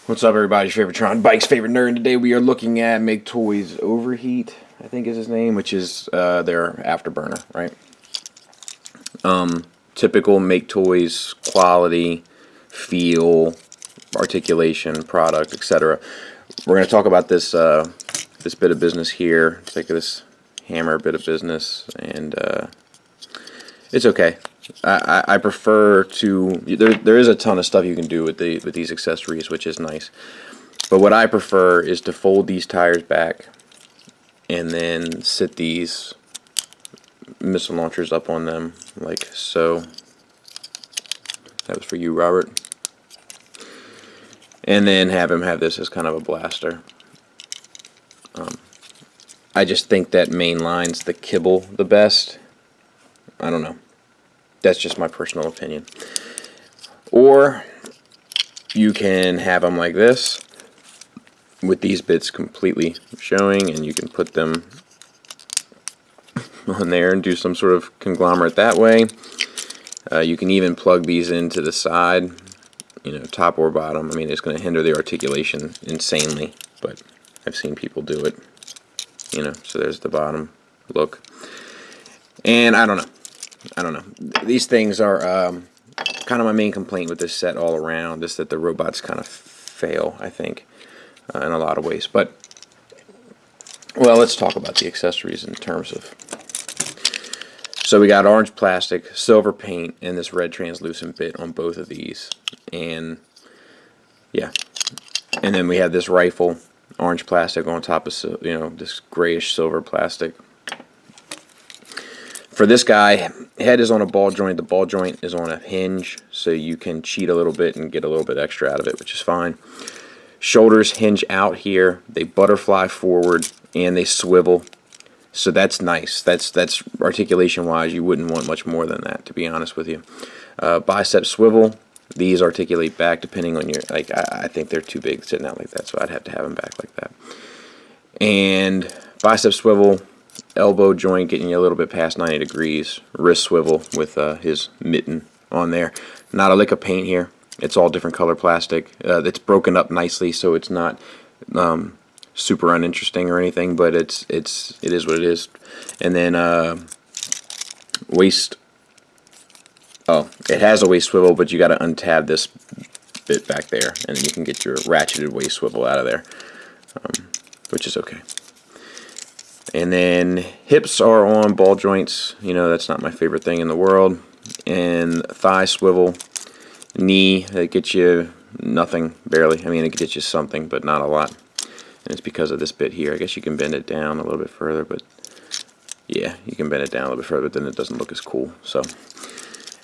What's up, everybody? Your favorite Tron Bike's favorite nerd. Today we are looking at Maketoys Over Heat, I think is his name, which is their Afterburner, right? Typical Maketoys quality, feel, articulation, product, etc. We're going to talk about this this bit of business here. Take this hammer bit of business, and it's okay. I prefer to. There is a ton of stuff you can do with these accessories, which is nice. But what I prefer is to fold these tires back, and then sit these missile launchers up on them, like so. That was for you, Robert. And then have him have this as kind of a blaster. I just think that main line's the kibble the best. I don't know. That's just my personal opinion. Or you can have them like this, with these bits completely showing, and you can put them on there and do some sort of conglomerate that way. You can even plug these into the side, you know, top or bottom. I mean, it's going to hinder the articulation insanely, but I've seen people do it. You know, so there's the bottom look. And I don't know. These things are kind of my main complaint with this set all around, is that the robots kind of fail, I think, in a lot of ways. But, well, let's talk about the accessories in terms of... So we got orange plastic, silver paint, and this red translucent bit on both of these. And, yeah. And then we have this rifle, orange plastic on top of, you know, this grayish silver plastic. For this guy, head is on a ball joint. The ball joint is on a hinge, so you can cheat a little bit and get a little bit extra out of it, which is fine. Shoulders hinge out here. They butterfly forward, and they swivel. So that's nice. That's articulation-wise, you wouldn't want much more than that, to be honest with you. Bicep swivel. These articulate back depending on your... Like, I think they're too big sitting out like that, so I'd have to have them back like that. And bicep swivel... Elbow joint getting you a little bit past 90 degrees. Wrist swivel with his mitten on there. Not a lick of paint here. It's all different color plastic. It's broken up nicely, so it's not super uninteresting or anything, but it is what it is. And then waist. Oh, it has a waist swivel, but you got to untab this bit back there, and then you can get your ratcheted waist swivel out of there, which is okay. And then hips are on ball joints. You know, that's not my favorite thing in the world. And thigh swivel. Knee, that gets you nothing, barely. I mean, it gets you something, but not a lot. And it's because of this bit here. I guess you can bend it down a little bit further, but yeah, you can bend it down a little bit further, but then it doesn't look as cool. So,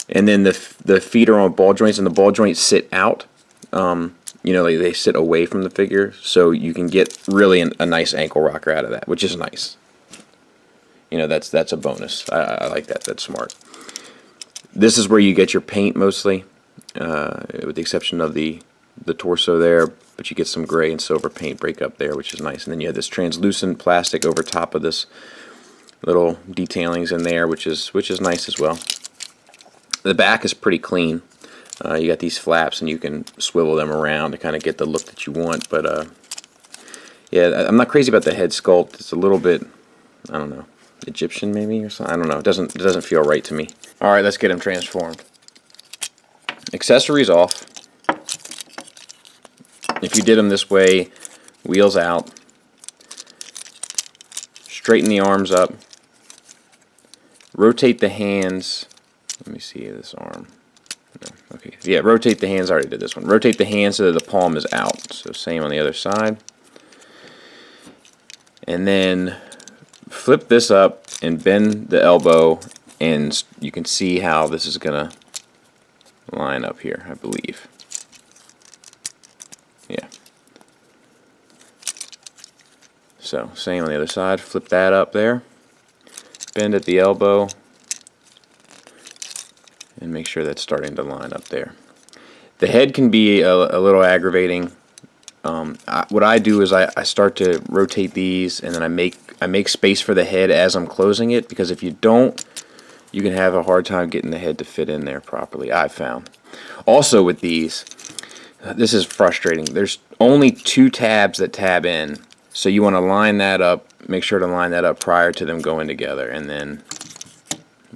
and then the feet are on ball joints, and the ball joints sit out. You know, like they sit away from the figure, so you can get really a nice ankle rocker out of that, which is nice. You know, that's a bonus. I like that. That's smart. This is where you get your paint mostly, with the exception of the torso there, but you get some gray and silver paint break up there, which is nice. And then you have this translucent plastic over top of this little detailings in there, which is nice as well. The back is pretty clean. You got these flaps, and you can swivel them around to kind of get the look that you want. But yeah, I'm not crazy about the head sculpt. It's a little bit, I don't know, Egyptian maybe or something. I don't know. It doesn't feel right to me. All right, let's get him transformed. Accessories off. If you did them this way, wheels out. Straighten the arms up. Rotate the hands. Let me see this arm. No, okay, yeah, rotate the hands. I already did this one. Rotate the hands so that the palm is out. So same on the other side. And then flip this up and bend the elbow, and you can see how this is going to line up here, I believe. Yeah. So same on the other side, flip that up there, bend at the elbow, and make sure that's starting to line up there. The head can be a little aggravating. What I do is I start to rotate these, and then I make space for the head as I'm closing it, because if you don't, you can have a hard time getting the head to fit in there properly, I've found. Also with these, this is frustrating. There's only 2 tabs that tab in, so you want to line that up, make sure to line that up prior to them going together, and then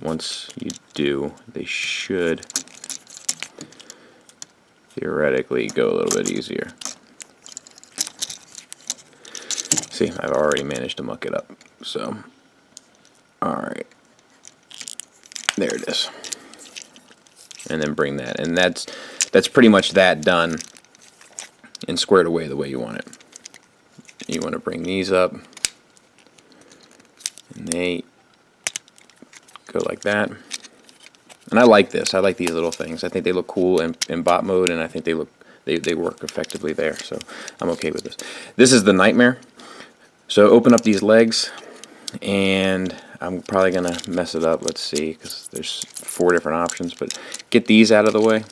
once you do, they should theoretically go a little bit easier. See, I've already managed to muck it up. So, alright. There it is. And then bring that. And that's pretty much that done and squared away the way you want it. You want to bring these up. And they go like that. And I like this. I like these little things. I think they look cool in bot mode, and I think they work effectively there. So I'm okay with this. This is the nightmare. So open up these legs, and I'm probably going to mess it up. Let's see, because there's 4 different options. But get these out of the way.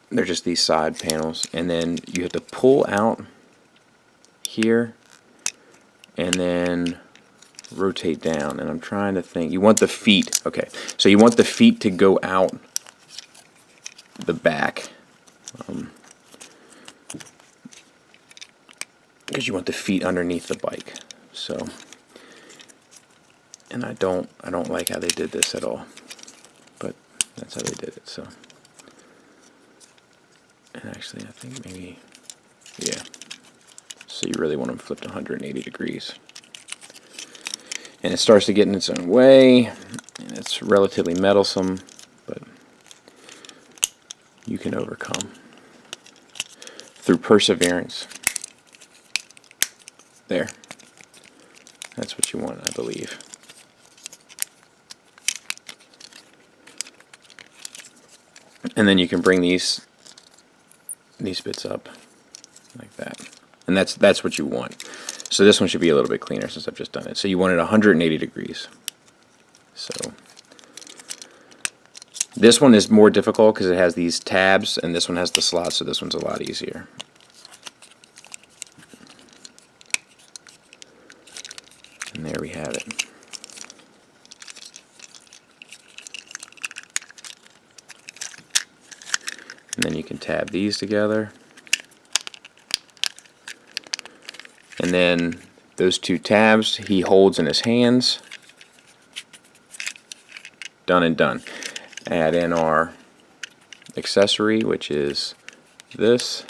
They're just these side panels. And then you have to pull out here, and then rotate down. And I'm trying to think. You want the feet. Okay, so you want the feet to go out the back. Because you want the feet underneath the bike. So, and I don't like how they did this at all, but that's how they did it. So, and actually I think maybe, yeah, so you really want them flipped 180 degrees, and it starts to get in its own way, and it's relatively meddlesome, but you can overcome through perseverance. There. That's what you want, I believe. And then you can bring these bits up like that. And that's what you want. So this one should be a little bit cleaner since I've just done it. So you want it 180 degrees. So this one is more difficult because it has these tabs, and this one has the slots, so this one's a lot easier. And there we have it. And then you can tab these together. And then those 2 tabs he holds in his hands. Done and done. Add in our accessory, which is this.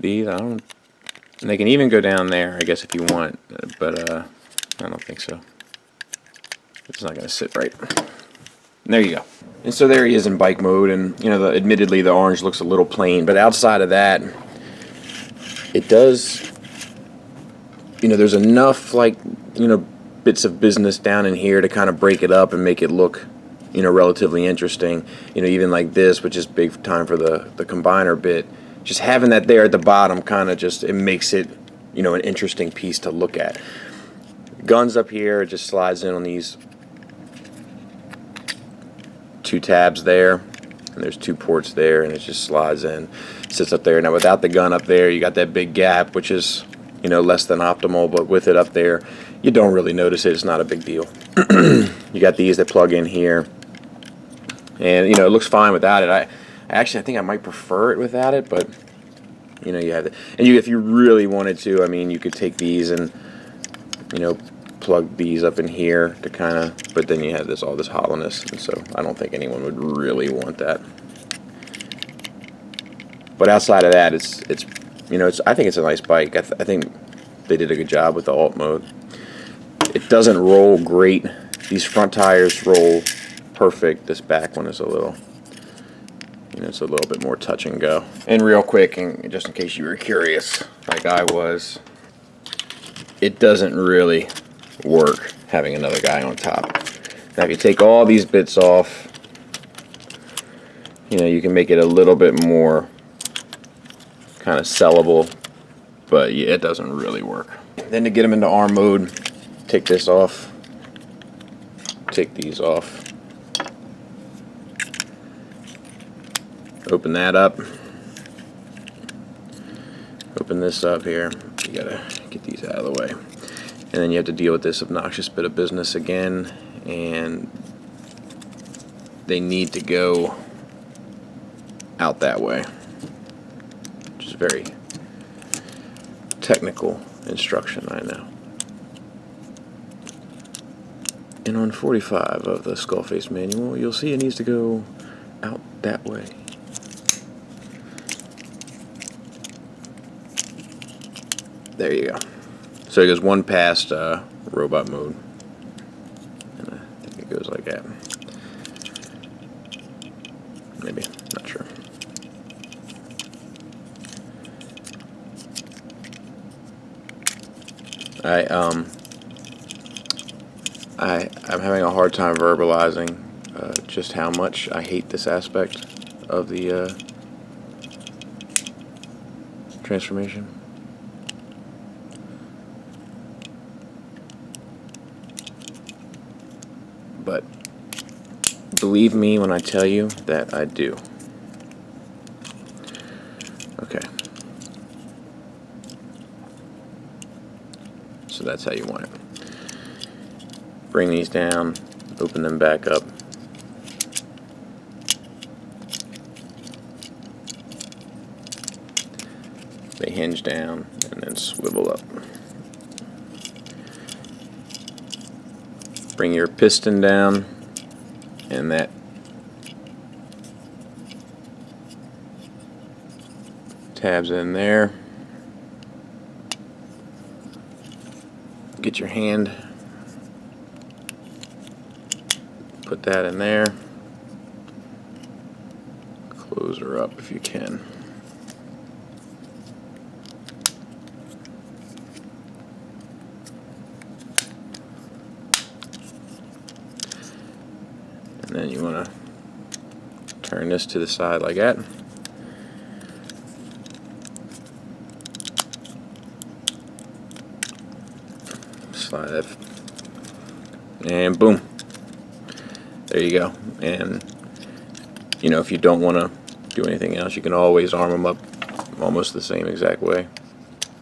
These, and they can even go down there, I guess, if you want, but I don't think so. It's not going to sit right. And there you go. And so there he is in bike mode, and admittedly the orange looks a little plain, but outside of that, it does, there's enough bits of business down in here to kind of break it up and make it look relatively interesting. Even like this, which is big time for the combiner bit. Just having that there at the bottom kind of it makes it, an interesting piece to look at. Guns up here, it just slides in on these 2 tabs there, and there's 2 ports there, and it just slides in, sits up there. Now without the gun up there, you got that big gap, which is, less than optimal, but with it up there, you don't really notice it. It's not a big deal. You got these that plug in here, and it looks fine without it. Actually, I think I might prefer it without it, but you have it. And if you really wanted to, you could take these and plug these up in here to kind of, but then you have all this hollowness, and so I don't think anyone would really want that. But outside of that, it's I think it's a nice bike. I think they did a good job with the alt mode. It doesn't roll great. These front tires roll perfect. This back one is a little. It's a little bit more touch and go. And real quick, and just in case you were curious, like I was, it doesn't really work having another guy on top. Now if you take all these bits off, you know, you can make it a little bit more kind of sellable, but yeah, it doesn't really work. Then to get them into arm mode, take this off, take these off, open that up, open this up here. You gotta get these out of the way. And then you have to deal with this obnoxious bit of business again, and they need to go out that way, which is very technical instruction, I know. And on 45 of the Skullface manual, you'll see it needs to go out that way. There you go. So it goes one past robot mode, and I think it goes like that. Maybe, not sure. I'm having a hard time verbalizing just how much I hate this aspect of the transformation. But believe me when I tell you that I do. Okay. So that's how you want it. Bring these down, open them back up. They hinge down and then swivel up. Bring your piston down, and that tabs in there. Get your hand, put that in there, close her up if you can. And then you want to turn this to the side like that. Slide that, and boom. There you go. And you know, if you don't want to do anything else, you can always arm them up almost the same exact way.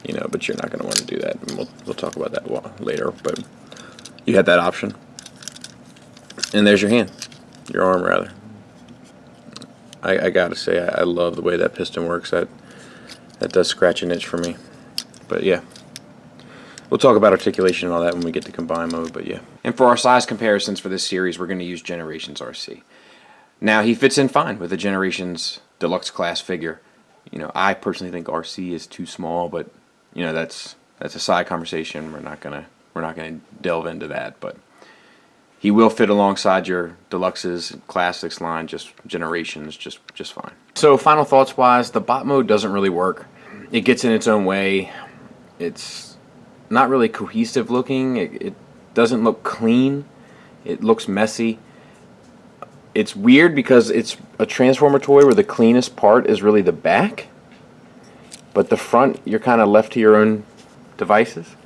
You know, but you're not going to want to do that. And we'll talk about that later. But you have that option. And there's your hand. Your arm, rather. I gotta say, I love the way that piston works. That does scratch an itch for me. But yeah, we'll talk about articulation and all that when we get to combine mode. But yeah. And for our size comparisons for this series, we're going to use Generations RC. Now he fits in fine with the Generations Deluxe class figure. You know, I personally think RC is too small, but you know that's a side conversation. We're not gonna delve into that, but. He will fit alongside your Deluxes, Classics line, just Generations, just fine. So final thoughts wise, the bot mode doesn't really work. It gets in its own way. It's not really cohesive looking. It doesn't look clean. It looks messy. It's weird because it's a Transformer toy where the cleanest part is really the back, but the front you're kind of left to your own devices.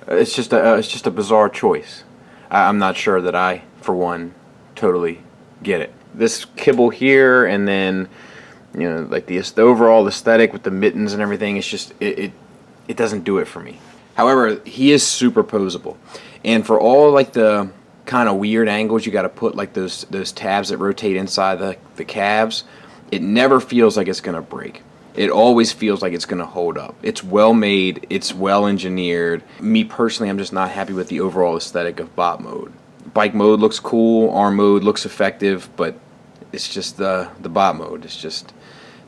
It's just a bizarre choice. I'm not sure that I, for one, totally get it. This kibble here, and then, you know, like the overall aesthetic with the mittens and everything, it's just, it doesn't do it for me. However, he is superposable. And for all, like, the kind of weird angles you got to put, like those tabs that rotate inside the cabs, it never feels like it's going to break. It always feels like it's going to hold up. It's well made. It's well engineered. Me personally, I'm just not happy with the overall aesthetic of bot mode. Bike mode looks cool. Arm mode looks effective, but it's just the bot mode. It's just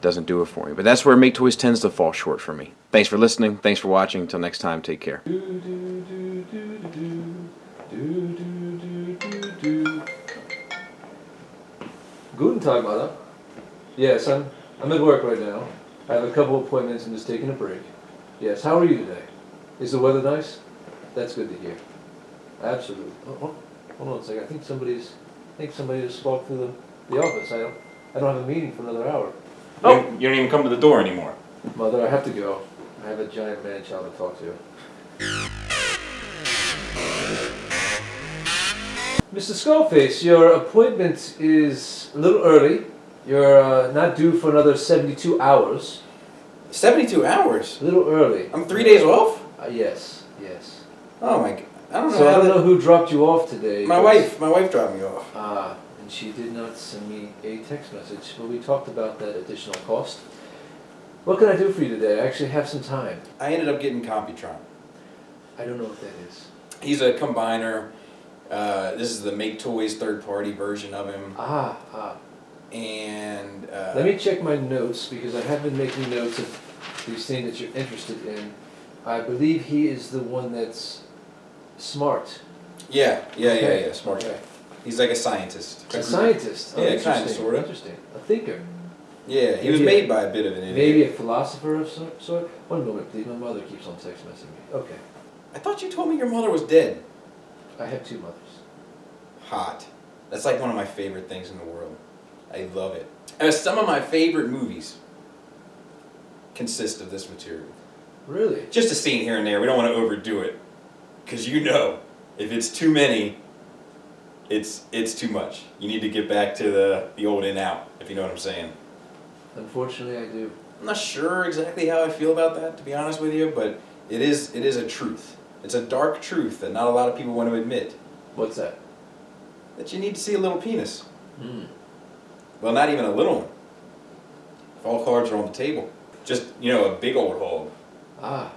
doesn't do it for me. But that's where Maketoys tends to fall short for me. Thanks for listening. Thanks for watching. Until next time, take care. Guten Tag, Mother. Yes, I'm at work right now. I have a couple appointments and just taking a break. Yes, how are you today? Is the weather nice? That's good to hear. Absolutely. Oh. Hold on a second. I think somebody just walked through the office. I don't have a meeting for another hour. Oh, you don't even come to the door anymore. Mother, I have to go. I have a giant man-child to talk to. Mr. Skullface, your appointment is a little early. You're not due for another 72 hours. 72 hours? A little early. I'm 3 days off? Yes. Oh my god. I don't know. So I don't know who dropped you off today. My wife dropped me off. And she did not send me a text message. Well, we talked about that additional cost. What can I do for you today? I actually have some time. I ended up getting Quantron. I don't know what that is. He's a combiner. This is the Maketoys third-party version of him. And let me check my notes because I have been making notes of these things that you're interested in. I believe he is the one that's smart. Yeah, smart guy. He's like a scientist. A scientist? Oh, yeah, kind of, sort of. Interesting. A thinker. Yeah, he was made by a bit of an idiot. Maybe a philosopher of some sort? One moment, please. My mother keeps on text messaging me. Okay. I thought you told me your mother was dead. I have two mothers. Hot. That's like one of my favorite things in the world. I love it. Some of my favorite movies consist of this material. Really? Just a scene here and there. We don't want to overdo it. Because you know, if it's too many, it's too much. You need to get back to the old in out, if you know what I'm saying. Unfortunately, I do. I'm not sure exactly how I feel about that, to be honest with you, but it is a truth. It's a dark truth that not a lot of people want to admit. What's that? That you need to see a little penis. Well, not even a little one. If all cards are on the table. Just, a big old hog.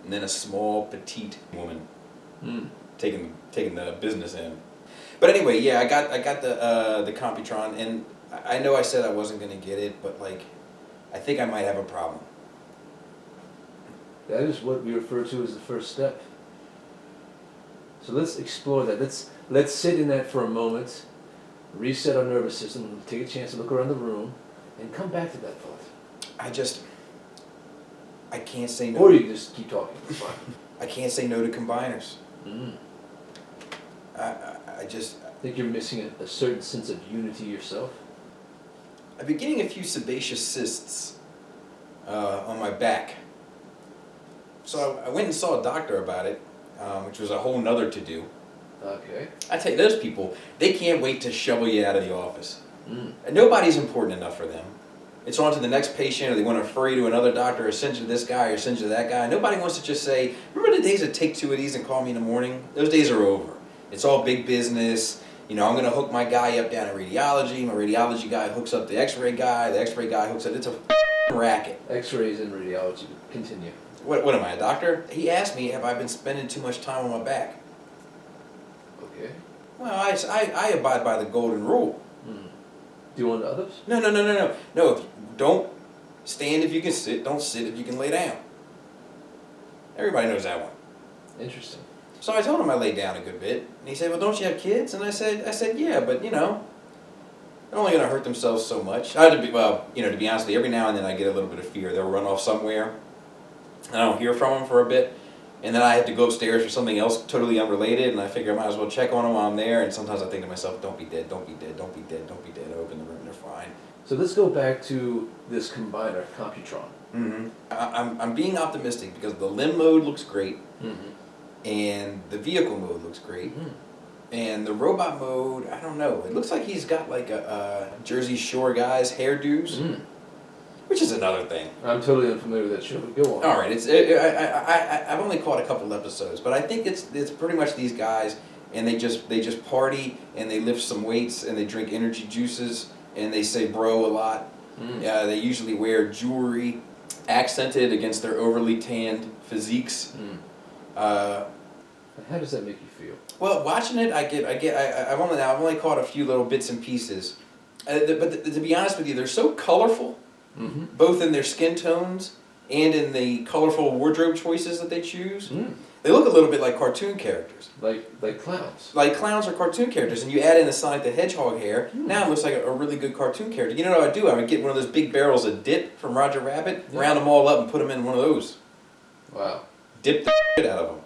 And then a small, petite woman. Taking the business in. But anyway, yeah, I got the Quantron, and I know I said I wasn't going to get it, but I think I might have a problem. That is what we refer to as the first step. So let's explore that. Let's sit in that for a moment, reset our nervous system, take a chance to look around the room, and come back to that thought. I can't say no. Or you can just keep talking. It's fine. I can't say no to combiners. I think you're missing a certain sense of unity yourself. I've been getting a few sebaceous cysts on my back. So I went and saw a doctor about it, which was a whole nother to-do. Okay. I tell you, those people, they can't wait to shovel you out of the office. And nobody's important enough for them. It's on to the next patient, or they want to refer you to another doctor, or send you to this guy, or send you to that guy. Nobody wants to just say, remember the days that take two of these and call me in the morning? Those days are over. It's all big business. I'm going to hook my guy up down in radiology. My radiology guy hooks up the x-ray guy. The x-ray guy hooks up. It's a racket. X-rays and radiology. Continue. What am I, a doctor? He asked me, have I been spending too much time on my back? Okay. Well, I abide by the golden rule. Do you want others? No. No, don't stand if you can sit. Don't sit if you can lay down. Everybody knows that one. Interesting. So I told him I laid down a good bit. And he said, well, don't you have kids? And I said, yeah, but, they're only going to hurt themselves so much. To be honest with you, every now and then I get a little bit of fear. They'll run off somewhere, and I don't hear from them for a bit. And then I have to go upstairs for something else totally unrelated, and I figure I might as well check on them while I'm there. And sometimes I think to myself, don't be dead, don't be dead, don't be dead, don't be dead. I open the room, they're fine. So let's go back to this combiner, Quantron. I'm being optimistic because the limb mode looks great, and the vehicle mode looks great, and the robot mode, I don't know. It looks like he's got like a Jersey Shore guy's hairdos. Which is another thing. I'm totally unfamiliar with that show, but go on. All right, I've only caught a couple episodes, but I think it's pretty much these guys, and they just party, and they lift some weights, and they drink energy juices, and they say bro a lot. They usually wear jewelry accented against their overly tanned physiques. How does that make you feel? Well, watching it, I've only caught a few little bits and pieces, but to be honest with you, they're so colorful. Both in their skin tones and in the colorful wardrobe choices that they choose. They look a little bit like cartoon characters. Like clowns. Like clowns or cartoon characters. And you add in the Sonic the Hedgehog hair, now it looks like a really good cartoon character. You know what I would do? I would get one of those big barrels of dip from Roger Rabbit, round them all up and put them in one of those. Wow. Dip the shit out of them.